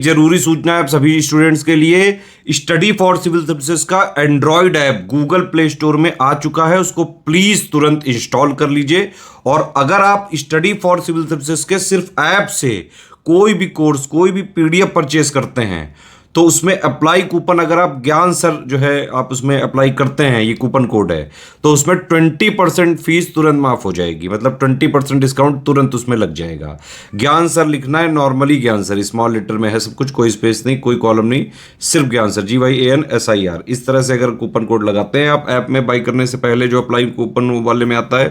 जरूरी सूचना है आप सभी स्टूडेंट्स के लिए। स्टडी फॉर सिविल सर्विसेज का Android app Google play store में आ चुका है, उसको प्लीज तुरंत इंस्टॉल कर लीजिए। और अगर आप स्टडी फॉर सिविल सर्विसेज के सिर्फ ऐप से कोई भी कोर्स, कोई भी पीडीएफ परचेस करते हैं तो उसमें अप्लाई कूपन, अगर आप ज्ञान सर जो है आप उसमें अप्लाई करते हैं, ये कूपन कोड है, तो उसमें 20% फीस तुरंत माफ हो जाएगी। मतलब 20% डिस्काउंट तुरंत उसमें लग जाएगा। ज्ञान सर लिखना है, नॉर्मली ज्ञान सर, स्मॉल लेटर में है सब कुछ, कोई स्पेस नहीं, कोई कॉलम नहीं, सिर्फ ज्ञान सर, GYANSIR। इस तरह से अगर कूपन कोड लगाते हैं आप ऐप में बाई करने से पहले, जो अप्लाई कूपन वाले में आता है,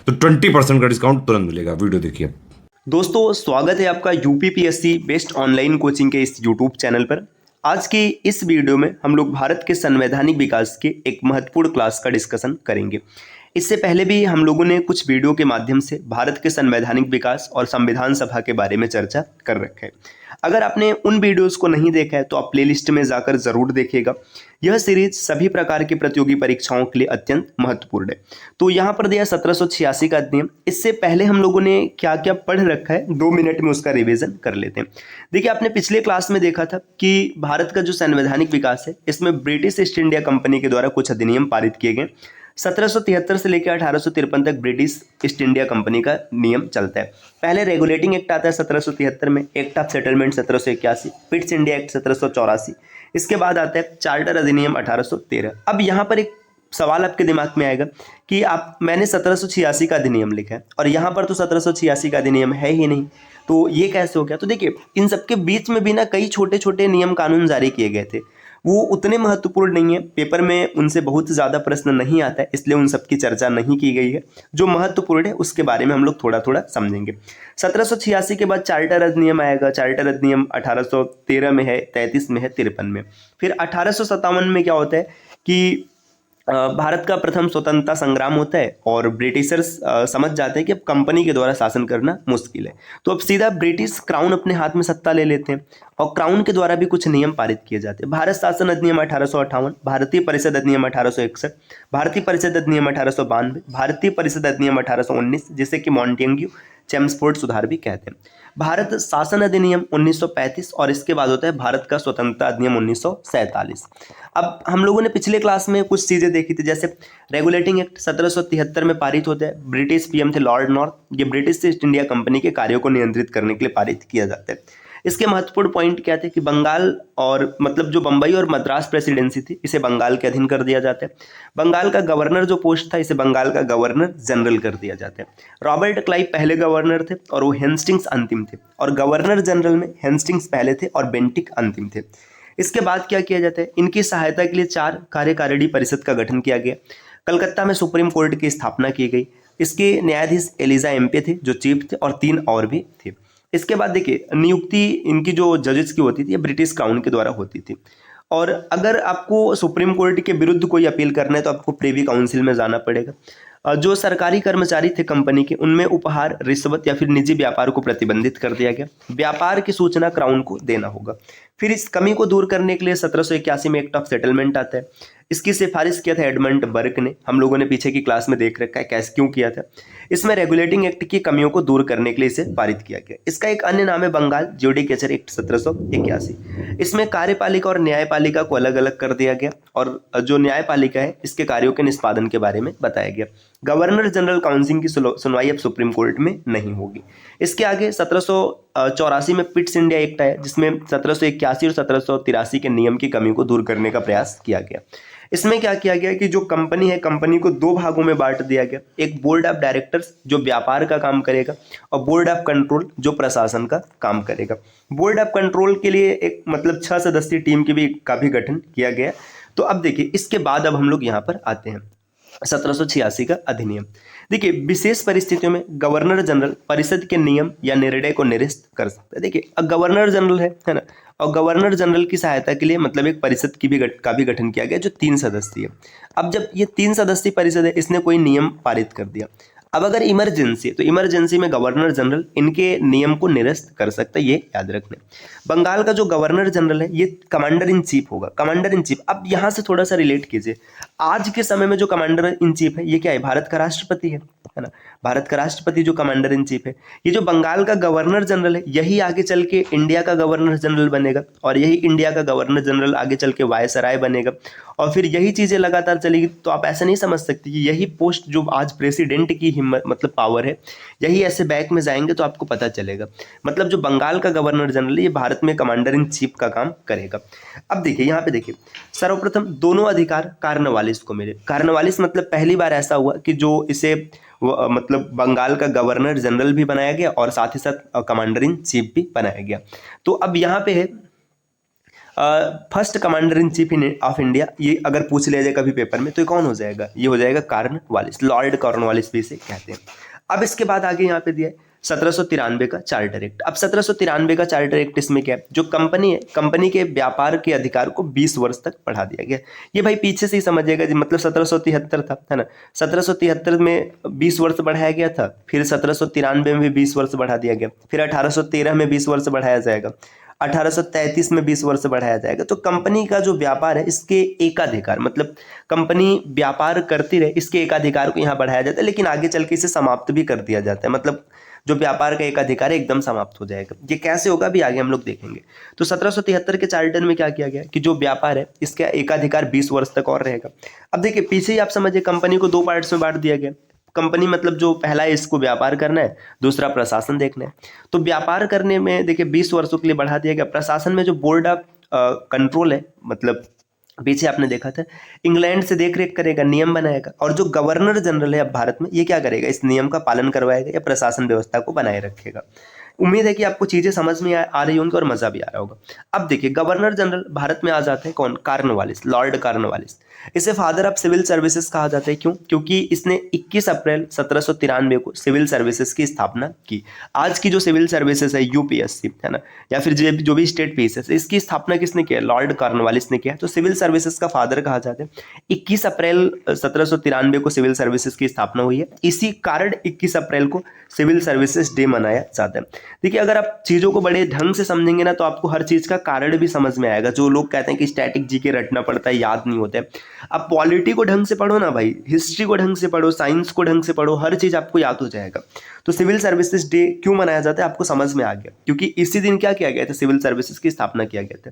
तो 20% का डिस्काउंट तुरंत मिलेगा। वीडियो देखिए। दोस्तों, स्वागत है आपका यूपीपीएससी बेस्ट ऑनलाइन कोचिंग के इस यूट्यूब चैनल पर। आज की इस वीडियो में हम लोग भारत के संवैधानिक विकास के एक महत्वपूर्ण क्लास का डिस्कशन करेंगे। इससे पहले भी हम लोगों ने कुछ वीडियो के माध्यम से भारत के संवैधानिक विकास और संविधान सभा के बारे में चर्चा कर रखा है। अगर आपने उन वीडियोस को नहीं देखा है तो आप प्लेलिस्ट में जाकर ज़रूर देखिएगा। यह सीरीज सभी प्रकार की प्रतियोगी परीक्षाओं के लिए अत्यंत महत्वपूर्ण है। तो यहाँ पर दिया 1786 का अधिनियम। इससे पहले हम लोगों ने क्या क्या पढ़ रखा है, 2 मिनट में उसका रिवीजन कर लेते हैं। देखिए, आपने पिछले क्लास में देखा था कि भारत का जो संवैधानिक विकास है, इसमें ब्रिटिश ईस्ट इंडिया कंपनी के द्वारा कुछ अधिनियम पारित किए गए। 1773 से लेकर 1853 तक ब्रिटिश ईस्ट इंडिया कंपनी का नियम चलता है। पहले रेगुलेटिंग एक्ट आता है 1773 में, act of settlement 1781, Pitt's India act 1784। इसके बाद आता है चार्टर अधिनियम 1813। अब यहाँ पर एक सवाल आपके दिमाग में आएगा कि मैंने 1786 का अधिनियम लिखा है और यहाँ पर तो 1786 का अधिनियम है ही नहीं, तो ये कैसे हो गया? तो देखिए, इन सबके बीच में भी ना कई छोटे छोटे नियम कानून जारी किए गए थे। वो उतने महत्वपूर्ण नहीं है, पेपर में उनसे बहुत ज़्यादा प्रश्न नहीं आता है, इसलिए उन सब की चर्चा नहीं की गई है। जो महत्वपूर्ण है उसके बारे में हम लोग थोड़ा थोड़ा समझेंगे। 1786 के बाद चार्टर अधिनियम आएगा। चार्टर अधिनियम 1813 में है, 33 में है, 53 में। फिर 1857 में क्या होता है कि भारत का प्रथम स्वतंत्रता संग्राम होता है और ब्रिटिशर्स समझ जाते हैं कि अब कंपनी के द्वारा शासन करना मुश्किल है, तो अब सीधा ब्रिटिश क्राउन अपने हाथ में सत्ता ले लेते हैं और क्राउन के द्वारा भी कुछ नियम पारित किए जाते हैं। भारत शासन अधिनियम 1858, भारतीय परिषद अधिनियम 1861, भारतीय परिषद अधिनियम 1892, भारतीय परिषद अधिनियम 1819, जिसे कि मॉन्टेग्यू चेम्सफोर्ड सुधार भी कहते हैं। भारत शासन अधिनियम 1935 और इसके बाद होता है भारत का स्वतंत्रता अधिनियम 1947। अब हम लोगों ने पिछले क्लास में कुछ चीज़ें देखी थी, जैसे रेगुलेटिंग एक्ट 1773 में पारित होता है। ब्रिटिश पीएम थे लॉर्ड नॉर्थ। ये ब्रिटिश ईस्ट इंडिया कंपनी के कार्यों को नियंत्रित करने के लिए पारित किया जाता है। इसके महत्वपूर्ण पॉइंट क्या थे कि बंगाल और मतलब जो बंबई और मद्रास प्रेसिडेंसी थी, इसे बंगाल के अधीन कर दिया जाता है। बंगाल का गवर्नर जो पोस्ट था, इसे बंगाल का गवर्नर जनरल कर दिया जाता है। रॉबर्ट क्लाइव पहले गवर्नर थे और वो हेस्टिंग्स अंतिम थे, और गवर्नर जनरल में हेस्टिंग्स पहले थे और बेंटिक अंतिम थे। इसके बाद क्या किया जाता है, इनकी सहायता के लिए 4 कार्यकारिणी परिषद का गठन किया गया। कलकत्ता में सुप्रीम कोर्ट की स्थापना की गई। इसके न्यायाधीश एलिजा एम्पे थे जो चीफ थे, और 3 और भी थे। इसके बाद देखिए, नियुक्ति इनकी जो जजेस की होती थी, ये ब्रिटिश क्राउन के द्वारा होती थी। और अगर आपको सुप्रीम कोर्ट के विरुद्ध कोई अपील करना है तो आपको प्रिवी काउंसिल में जाना पड़ेगा। जो सरकारी कर्मचारी थे कंपनी के, उनमें उपहार, रिश्वत या फिर निजी व्यापार को प्रतिबंधित कर दिया गया। व्यापार की सूचना क्राउन को देना होगा। फिर इस कमी को दूर करने के लिए 1781 में एक्ट ऑफ सेटलमेंट आता है। इसकी सिफारिश किया था एडमंड बर्क ने। हम लोगों ने पीछे की क्लास में देख रखा है कैसे क्यों किया था। इसमें रेगुलेटिंग एक्ट की कमियों को दूर करने के लिए इसे पारित किया गया। इसका एक अन्य नाम है बंगाल ज्यूडिकेचर एक्ट 1781। इसमें कार्यपालिका और न्यायपालिका को अलग अलग कर दिया गया, और जो न्यायपालिका है इसके कार्यों के निष्पादन के बारे में बताया गया। गवर्नर जनरल काउंसिल की सुनवाई अब सुप्रीम कोर्ट में नहीं होगी। इसके आगे 1784 में पिट्स इंडिया एक्ट आया, जिसमें 1781 और 1783 के नियम की कमी को दूर करने का प्रयास किया गया। इसमें क्या किया गया कि जो कंपनी है, कंपनी को 2 भागों में बांट दिया गया। एक बोर्ड ऑफ डायरेक्टर्स जो व्यापार का काम करेगा, और बोर्ड ऑफ कंट्रोल जो प्रशासन का काम करेगा। बोर्ड ऑफ कंट्रोल के लिए एक मतलब 6 सदस्यीय टीम का भी गठन किया गया। तो अब देखिए, इसके बाद अब हम लोग यहाँ पर आते हैं 1786 का अधिनियम। देखिए, विशेष परिस्थितियों में गवर्नर जनरल परिषद के नियम या निर्णय को निरस्त कर सकता है। देखिए, अब गवर्नर जनरल है ना, और गवर्नर जनरल की सहायता के लिए मतलब एक परिषद का भी गठन किया गया जो 3 सदस्यीय है। अब जब ये 3 सदस्यीय परिषद है, इसने कोई नियम पारित कर दिया। अब अगर इमरजेंसी, तो इमरजेंसी में गवर्नर जनरल इनके नियम को निरस्त कर सकता है, ये याद रखना। बंगाल का जो गवर्नर जनरल है ये कमांडर इन चीफ होगा, कमांडर इन चीफ। अब यहाँ से थोड़ा सा रिलेट कीजिए, आज के समय में जो कमांडर इन चीफ है ये क्या है, भारत का राष्ट्रपति है ना। भारत का राष्ट्रपति जो कमांडर इन चीफ है, ये जो बंगाल का गवर्नर जनरल है यही आगे चल के इंडिया का गवर्नर जनरल बनेगा, और यही इंडिया का गवर्नर जनरल आगे चल के वायसराय बनेगा, और फिर यही चीजें लगातार चलेगी। तो आप ऐसा नहीं समझ सकते कि यही पोस्ट जो आज प्रेसिडेंट की हिम्मत मतलब पावर है, यही ऐसे बैक में जाएंगे तो आपको पता चलेगा। मतलब जो बंगाल का गवर्नर जनरल है ये भारत में कमांडर इन चीफ का काम करेगा। अब देखिए यहाँ पे देखिए, सर्वप्रथम दोनों अधिकार कार्नवालिस को मिले। कार्नवालिस मतलब पहली बार ऐसा हुआ कि जो इसे मतलब बंगाल का गवर्नर जनरल भी बनाया गया और साथ ही साथ कमांडर इन चीफ भी बनाया गया। तो अब यहाँ पे है first commander in chief of India, ये अगर पूछ लिया जाए कभी पेपर में तो ये कौन हो जाएगा, ये हो जाएगा कॉर्नवालिस, लॉर्ड कॉर्नवालिस भी इसे कहते हैं। अब इसके बाद आगे यहाँ पे दिया है 1793 का चार्टर एक्ट। अब 1793 का चार्टर एक्ट इसमें क्या है, जो कंपनी है, कंपनी के व्यापार के अधिकार को 20 वर्ष तक बढ़ा दिया गया। ये भाई पीछे से ही समझिएगा जी, मतलब 1773 था, है ना। 1773 में 20 वर्ष बढ़ाया गया था, फिर 1793 में भी 20 वर्ष बढ़ा दिया गया, फिर 1813 में 20 वर्ष बढ़ाया जाएगा, 1833 में 20 वर्ष बढ़ाया जाएगा। तो कंपनी का जो व्यापार है इसके एकाधिकार, मतलब कंपनी व्यापार करती रहे इसके एकाधिकार को यहाँ बढ़ाया जाता है, लेकिन आगे चल के इसे समाप्त भी कर दिया जाता है। मतलब जो व्यापार का एकाधिकार है एकदम समाप्त हो जाएगा। ये कैसे होगा भी आगे हम लोग देखेंगे। तो 1773 के चार्टर में क्या किया गया कि जो व्यापार है इसका एकाधिकार 20 वर्ष तक और रहेगा। अब देखिए पीछे ही आप समझिए, कंपनी को 2 पार्ट्स में बांट दिया गया। कंपनी मतलब जो पहला है इसको व्यापार करना है, दूसरा प्रशासन देखना है। तो व्यापार करने में देखिए 20 वर्षों के लिए बढ़ा दिया गया। प्रशासन में जो बोर्ड ऑफ कंट्रोल है, मतलब पीछे आपने देखा था इंग्लैंड से देख रेख करेगा, नियम बनाएगा, और जो गवर्नर जनरल है अब भारत में ये क्या करेगा, इस नियम का पालन करवाएगा या प्रशासन व्यवस्था को बनाए रखेगा। उम्मीद है कि आपको चीजें समझ में आ रही होंगी और मजा भी आ रहा होगा। अब देखिए गवर्नर जनरल भारत में आ जाते हैं कौन, कॉर्नवालिस, लॉर्ड कॉर्नवालिस। इसे फादर ऑफ सिविल सर्विसेज कहा जाता है। क्यों? क्योंकि इसने 21 अप्रैल 1793 को सिविल सर्विसेज की स्थापना की। आज की जो सिविल सर्विसेज है यूपीएससी, है ना, या फिर जो भी स्टेट पीएसएस, इसकी स्थापना किसने किया, लॉर्ड कॉर्नवालिस ने किया। तो सिविल सर्विसेज का फादर कहा जाता है। 21 अप्रैल 1793 को सिविल सर्विसेज की स्थापना हुई है। इसी कारण 21 अप्रैल को सिविल सर्विसेज डे मनाया जाता है। देखिए अगर आप चीजों को बड़े ढंग से समझेंगे ना तो आपको हर चीज का कारण भी समझ में आएगा। जो लोग कहते हैं कि स्टैटिक जीके रटना पड़ता है, याद नहीं होता है, आप पॉलिटी को ढंग से पढ़ो ना भाई, हिस्ट्री को ढंग से पढ़ो, साइंस को ढंग से पढ़ो, हर चीज आपको याद हो जाएगा। तो सिविल सर्विसेज डे क्यों मनाया जाता है आपको समझ में आ गया, क्योंकि इसी दिन क्या किया गया था, सिविल सर्विसेज की स्थापना किया गया था।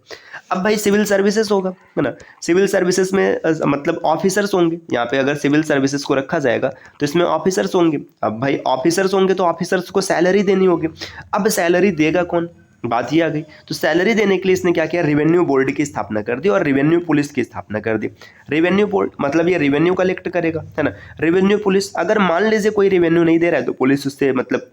अब भाई सिविल सर्विसेज होगा, है ना, सिविल सर्विसेज में मतलब ऑफिसर्स होंगे। यहाँ पे अगर सिविल सर्विसेज को रखा जाएगा तो इसमें ऑफिसर्स होंगे। अब भाई ऑफिसर्स होंगे तो ऑफिसर्स को सैलरी देनी होगी। अब सैलरी देगा कौन, बात ही आ गई। तो सैलरी देने के लिए इसने क्या किया, रेवेन्यू बोर्ड की स्थापना कर दी और रेवेन्यू पुलिस की स्थापना कर दी। रेवेन्यू बोर्ड मतलब ये रेवेन्यू कलेक्ट करेगा, है ना। रेवेन्यू पुलिस, अगर मान लीजिए कोई रेवेन्यू नहीं दे रहा है तो पुलिस उससे मतलब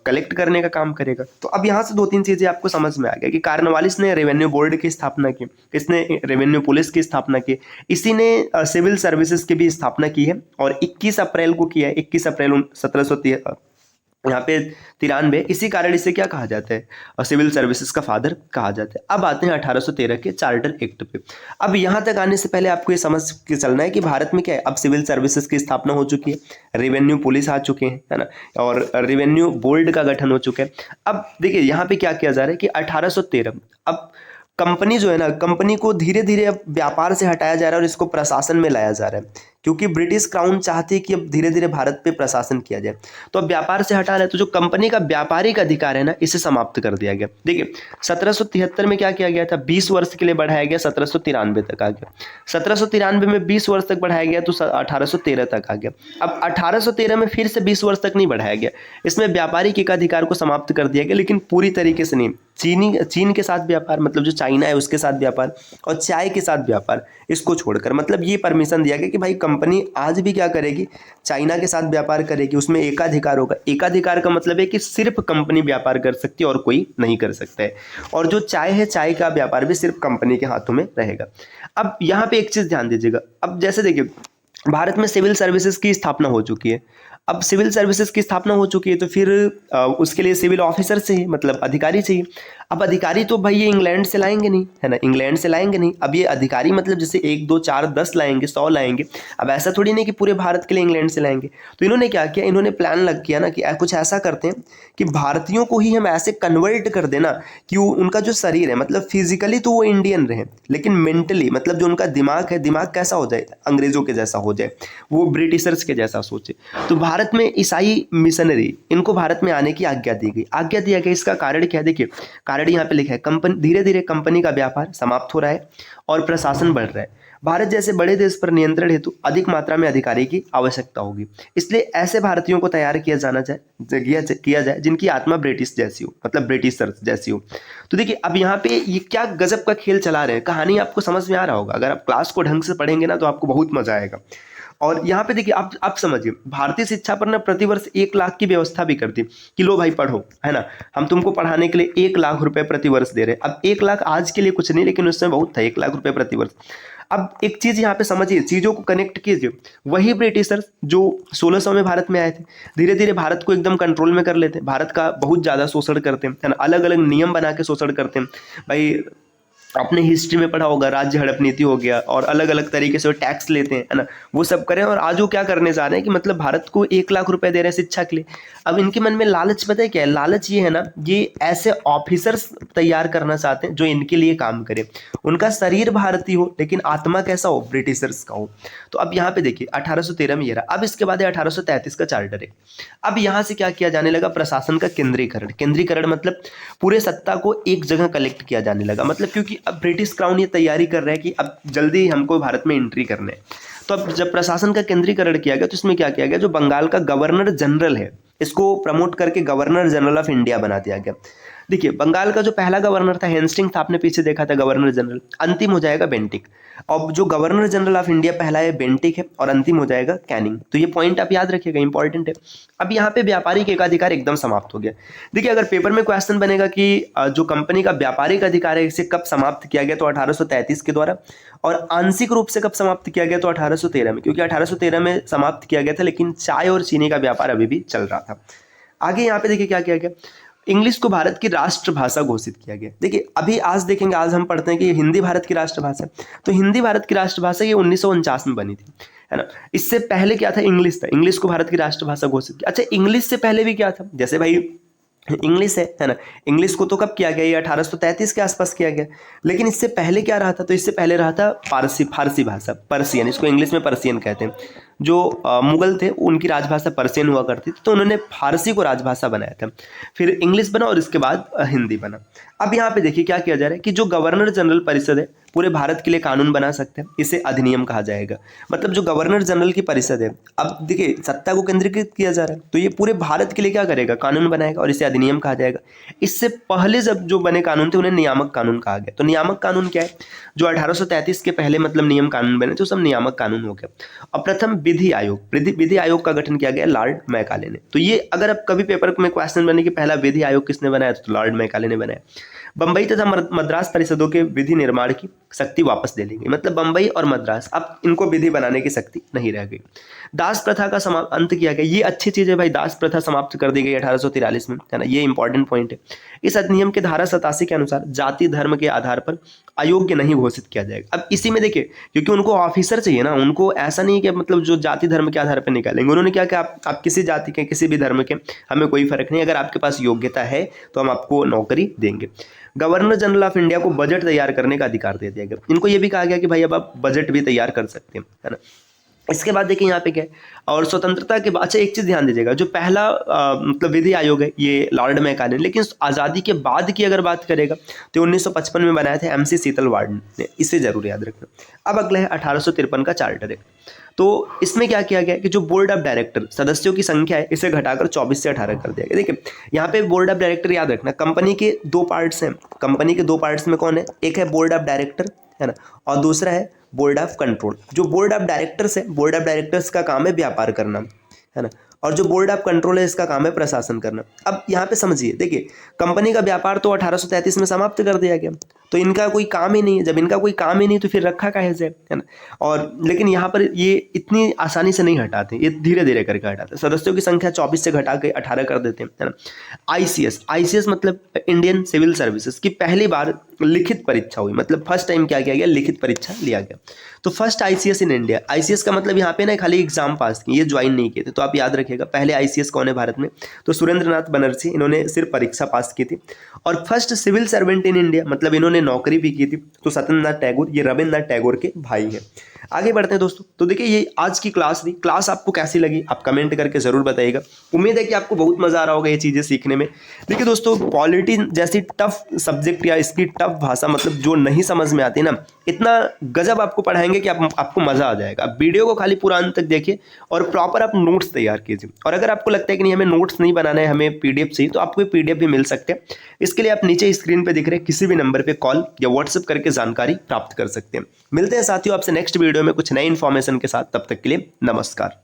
कलेक्ट करने का काम करेगा। तो अब यहाँ से 2-3 चीजें आपको समझ में आ गया कि कॉर्नवालिस ने रेवेन्यू बोर्ड की स्थापना की, किसने रेवेन्यू पुलिस की स्थापना की, इसी ने सिविल सर्विसेज की भी स्थापना की है और 21 अप्रैल को किया है। 21 अप्रैल 1793 यहाँ पे 93। इसी कारण इसे क्या कहा जाता है, और सिविल सर्विसेज का फादर कहा जाता है। अब आते हैं 1813 के चार्टर एक्ट पे। अब यहाँ तक आने से पहले आपको ये समझ के चलना है कि भारत में क्या है, अब सिविल सर्विसेज की स्थापना हो चुकी है, रेवेन्यू पुलिस आ चुके हैं, है ना, और रेवेन्यू बोर्ड का गठन हो चुका है। अब देखिए यहाँ पे क्या किया जा रहा है कि 1813 अब कंपनी जो है ना, कंपनी को धीरे धीरे अब व्यापार से हटाया जा रहा है और इसको प्रशासन में लाया जा रहा है, क्योंकि ब्रिटिश क्राउन चाहती है कि अब धीरे धीरे भारत पे प्रशासन किया जाए। तो अब व्यापार से हटा रहा है, तो जो कंपनी का व्यापारिक अधिकार है ना, इसे समाप्त कर दिया गया। देखिए 1773 में क्या किया गया था, 20 वर्ष के लिए बढ़ाया गया, 1793 तक आ गया। 1793 में 20 वर्ष तक बढ़ाया गया तो 1813 तक आ गया। अब 1813 में फिर से 20 वर्ष तक नहीं बढ़ाया गया, इसमें व्यापारिक एकाधिकार को समाप्त कर दिया गया, लेकिन पूरी तरीके से नहीं। चीन के साथ व्यापार, मतलब जो चाइना है उसके साथ व्यापार, और चाय के साथ व्यापार, इसको छोड़कर मतलब ये परमिशन दिया गया कि भाई कंपनी आज भी क्या करेगी, चाइना के साथ व्यापार करेगी, उसमें एकाधिकार होगा। एकाधिकार का मतलब है कि सिर्फ कंपनी व्यापार कर सकती है और कोई नहीं कर सकता है। और जो चाय है, चाय का व्यापार भी सिर्फ कंपनी के हाथों में रहेगा। अब यहाँ पे एक चीज ध्यान दीजिएगा, अब जैसे देखिए भारत में सिविल सर्विसेज की स्थापना हो चुकी है। अब सिविल सर्विसेज की स्थापना हो चुकी है, तो फिर उसके लिए सिविल ऑफिसर चाहिए, मतलब अधिकारी चाहिए। अब अधिकारी तो भाई ये इंग्लैंड से लाएंगे नहीं, है ना, इंग्लैंड से लाएंगे नहीं। अब ये अधिकारी मतलब जैसे 1 2 4 10 लाएंगे, 100 लाएंगे। अब ऐसा थोड़ी नहीं कि पूरे भारत के लिए इंग्लैंड से लाएंगे। तो इन्होंने क्या किया, इन्होंने प्लान लग किया ना कि कुछ ऐसा करते हैं कि भारतीयों को ही हम ऐसे कन्वर्ट कर देना कि उनका जो शरीर है, मतलब फिजिकली तो वो इंडियन रहे, लेकिन मेंटली मतलब जो उनका दिमाग है, दिमाग कैसा हो जाए, अंग्रेजों के जैसा हो जाए, वो ब्रिटिशर्स के जैसा सोचे। तो भारत में ईसाई मिशनरी, इनको भारत में आने की आज्ञा दी गई। आज्ञा दिया गया, इसका कारण क्या है, देखिए कारण यहाँ पे लिखा है, कंपनी धीरे धीरे कंपनी का व्यापार समाप्त हो रहा है और प्रशासन बढ़ रहा है। भारत जैसे बड़े देश पर नियंत्रण हेतु अधिक मात्रा में अधिकारी की आवश्यकता होगी, इसलिए ऐसे भारतीयों को तैयार किया जाए जिनकी आत्मा ब्रिटिश जैसी हो, मतलब ब्रिटिशर्स जैसी हो। तो देखिए अब यहाँ पे ये क्या गजब का खेल चला रहे हैं, कहानी आपको समझ में आ रहा होगा। अगर आप क्लास को ढंग से पढ़ेंगे ना तो आपको बहुत मजा आएगा। और यहाँ पे देखिए आप समझिए, भारतीय शिक्षा पर ना प्रतिवर्ष 1 लाख की व्यवस्था भी करती कि लो भाई पढ़ो, है ना, हम तुमको पढ़ाने के लिए 1 लाख रुपए प्रतिवर्ष दे रहे हैं। अब 1 लाख आज के लिए कुछ नहीं, लेकिन उस समय बहुत था 1 लाख रुपए प्रतिवर्ष। अब एक चीज यहाँ पे समझिए, चीजों को कनेक्ट कीजिए। वही ब्रिटिशर्स जो 1600 में भारत में आए थे, धीरे धीरे भारत को एकदम कंट्रोल में कर लेते हैं, भारत का बहुत ज्यादा शोषण करते हैं, है ना, अलग अलग नियम बना के शोषण करते हैं। भाई अपने हिस्ट्री में पढ़ा होगा, राज्य हड़प नीति हो गया, और अलग अलग तरीके से वो टैक्स लेते हैं, है ना, वो सब करें। और आज वो क्या करने जा रहे हैं कि मतलब भारत को 1 लाख रुपए दे रहे हैं शिक्षा के लिए। अब इनके मन में लालच पता है क्या है, लालच ये है ना, ये ऐसे ऑफिसर्स तैयार करना चाहते हैं जो इनके लिए काम करे, उनका शरीर भारतीय हो लेकिन आत्मा कैसा हो, ब्रिटिशर्स का हो। तो अब यहाँ पे देखिए 1813 में ये रहा। अब इसके बाद 1833 का चार्टर है। अब यहाँ से क्या किया जाने लगा, प्रशासन का केंद्रीकरण। केंद्रीकरण मतलब पूरे सत्ता को एक जगह कलेक्ट किया जाने लगा, मतलब क्योंकि अब ब्रिटिश क्राउन ये तैयारी कर रहा है कि अब जल्दी हमको भारत में एंट्री करने है। तो अब जब प्रशासन का केंद्रीकरण किया गया तो इसमें क्या किया गया, जो बंगाल का गवर्नर जनरल है इसको प्रमोट करके गवर्नर जनरल ऑफ इंडिया बना दिया गया। देखिए बंगाल का जो पहला गवर्नर था हेस्टिंग्स था, आपने पीछे देखा था गवर्नर जनरल, अंतिम हो जाएगा बेंटिक। अब जो गवर्नर जनरल ऑफ इंडिया पहला है बेंटिक है और अंतिम हो जाएगा कैनिंग। तो ये पॉइंट आप याद रखिएगा, इंपॉर्टेंट है। अब यहाँ पे व्यापारिक एकाधिकार एकदम समाप्त हो गया। देखिए अगर पेपर में क्वेश्चन बनेगा कि जो कंपनी का व्यापारिक अधिकार है इसे कब समाप्त किया गया, तो 1833 के द्वारा, और आंशिक रूप से कब समाप्त किया गया, तो 1813 में, क्योंकि 1813 में समाप्त किया गया था, लेकिन चाय और चीनी का व्यापार अभी भी चल रहा था। आगे यहाँ पे देखिए क्या किया गया, इंग्लिश को भारत की राष्ट्रभाषा घोषित किया गया। देखिए अभी आज देखेंगे, आज हम पढ़ते हैं कि हिंदी भारत की राष्ट्रभाषा, तो हिंदी भारत की राष्ट्रभाषा ये 1949 में बनी थी, है ना। इससे पहले क्या था, इंग्लिश था, इंग्लिश को भारत की राष्ट्रभाषा घोषित किया। अच्छा इंग्लिश से पहले भी क्या था, जैसे भाई इंग्लिश है ना, इंग्लिश को तो कब किया गया, ये 1833 के आसपास किया गया। लेकिन इससे पहले क्या रहा था, तो इससे पहले रहा था फारसी भाषा, पर्सियन, इसको इंग्लिश में पर्सियन कहते हैं। जो मुगल थे उनकी राजभाषा पर्सियन हुआ करती थी, तो उन्होंने फारसी को राजभाषा बनाया था, फिर इंग्लिश बना और इसके बाद हिंदी बना। अब यहाँ पे देखिए क्या किया जा रहा है कि जो गवर्नर जनरल परिषद है पूरे भारत के लिए कानून बना सकते हैं, इसे अधिनियम कहा जाएगा। मतलब जो गवर्नर जनरल की परिषद है, अब देखिए सत्ता को केंद्रीकृत किया जा रहा है, तो ये पूरे भारत के लिए क्या करेगा, कानून बनाएगा, और इसे अधिनियम कहा जाएगा। इससे पहले जब जो बने कानून थे उन्हें नियामक कानून कहा गया। तो नियामक कानून क्या है, जो 1833 के पहले मतलब नियम कानून बने थे, सब नियामक कानून हो गया। और प्रथम विधि आयोग का गठन किया गया लॉर्ड मैकाले ने। तो ये अगर अब कभी पेपर में क्वेश्चन बने कि पहला विधि आयोग किसने बनाया, तो लॉर्ड मैकाले ने बनाया। बंबई तथा मद्रास परिषदों के विधि निर्माण की शक्ति वापस ले ली गई, मतलब बंबई और मद्रास अब इनको विधि बनाने की शक्ति नहीं रह गई। दास प्रथा का अंत किया गया, ये अच्छी चीज है भाई, दास प्रथा समाप्त कर दी गई 1843 में, है ना, ये इंपॉर्टेंट पॉइंट है। इस अधिनियम के धारा 87 के अनुसार जाति धर्म के आधार पर अयोग्य नहीं घोषित किया जाएगा। अब इसी में देखिए क्योंकि उनको ऑफिसर चाहिए ना, उनको ऐसा नहीं कि मतलब जो जाति धर्म के आधार पर निकालेंगे। उन्होंने क्या किया, आप किसी जाति के किसी भी धर्म के, हमें कोई फर्क नहीं, अगर आपके पास योग्यता है तो हम आपको नौकरी देंगे। गवर्नर जनरल ऑफ इंडिया को बजट तैयार करने का अधिकार दे दिया गया। इनको ये भी कहा गया कि भाई अब आप बजट भी तैयार कर सकते हैं, है ना। इसके बाद देखिए यहाँ पे क्या है, और स्वतंत्रता के बाद, अच्छा एक चीज ध्यान दीजिएगा, जो पहला मतलब विधि आयोग है ये लॉर्ड मैकाले, लेकिन आज़ादी के बाद की अगर बात करेगा तो 1955 में बनाया था MC सीतलवाड़ ने, इसे जरूर याद रखना। अब अगला है 1853 का चार्टर एक्ट। तो इसमें क्या किया गया कि जो बोर्ड ऑफ डायरेक्टर सदस्यों की संख्या है इसे घटाकर 24 से 18 कर दिया गया। देखिए यहाँ पे बोर्ड ऑफ डायरेक्टर याद रखना, कंपनी के 2 पार्ट्स हैं, कंपनी के 2 पार्ट्स में कौन है, एक है बोर्ड ऑफ डायरेक्टर, है ना, और दूसरा है बोर्ड ऑफ कंट्रोल। जो बोर्ड ऑफ डायरेक्टर्स है, बोर्ड ऑफ डायरेक्टर्स का काम है व्यापार करना, है ना, और जो बोर्ड ऑफ कंट्रोल है इसका काम है प्रशासन करना। अब यहाँ पे समझिए, देखिए कंपनी का व्यापार तो 1833 में समाप्त कर दिया गया, तो इनका कोई काम ही नहीं है। जब इनका कोई काम ही नहीं तो फिर रखा काहे से, है ना। और लेकिन यहाँ पर ये इतनी आसानी से नहीं हटाते, ये धीरे धीरे करके हटाते हैं। सदस्यों की संख्या 24 से घटा के 18 कर देते हैं, है ना। आईसीएस मतलब इंडियन सिविल सर्विसेज की पहली बार लिखित परीक्षा हुई, मतलब फर्स्ट टाइम क्या किया गया, लिखित परीक्षा लिया गया। तो first ICS in India. ICS का मतलब यहाँ पे ना खाली एग्जाम पास किए, ये ज्वाइन नहीं किए थे। तो आप याद रखिएगा पहले आईसीएस कौन है भारत में, तो सुरेंद्रनाथ बनर्जी, इन्होंने सिर्फ परीक्षा पास की थी। और first civil servant in India, मतलब इन्होंने नौकरी भी की थी, तो सत्येंद्रनाथ टैगोर, ये रविन्द्रनाथ टैगोर के भाई हैं। आगे बढ़ते हैं दोस्तों। तो देखिए ये आज की क्लास थी। क्लास आपको कैसी लगी आप कमेंट करके जरूर बताइएगा। उम्मीद है कि आपको बहुत मजा आ रहा होगा ये चीजें सीखने में। देखिए दोस्तों, पॉलिटी जैसी टफ सब्जेक्ट या इसकी टफ भाषा, मतलब जो नहीं समझ में आती ना, इतना गजब आपको पढ़ाएंगे कि आपको मजा आ जाएगा। आप वीडियो को खाली पूरा अंत तक देखिए और प्रॉपर आप नोट्स तैयार कीजिए। और अगर आपको लगता है कि नहीं हमें नोट्स नहीं बनाना है, हमें पीडीएफ चाहिए, तो आपको पीडीएफ भी मिल सकते हैं। इसके लिए आप नीचे स्क्रीन पे दिख रहे किसी भी नंबर पे कॉल या व्हाट्सएप करके जानकारी प्राप्त कर सकते हैं। मिलते हैं साथियों आपसे नेक्स्ट वीडियो में कुछ नई इन्फॉर्मेशन के साथ। तब तक के लिए नमस्कार।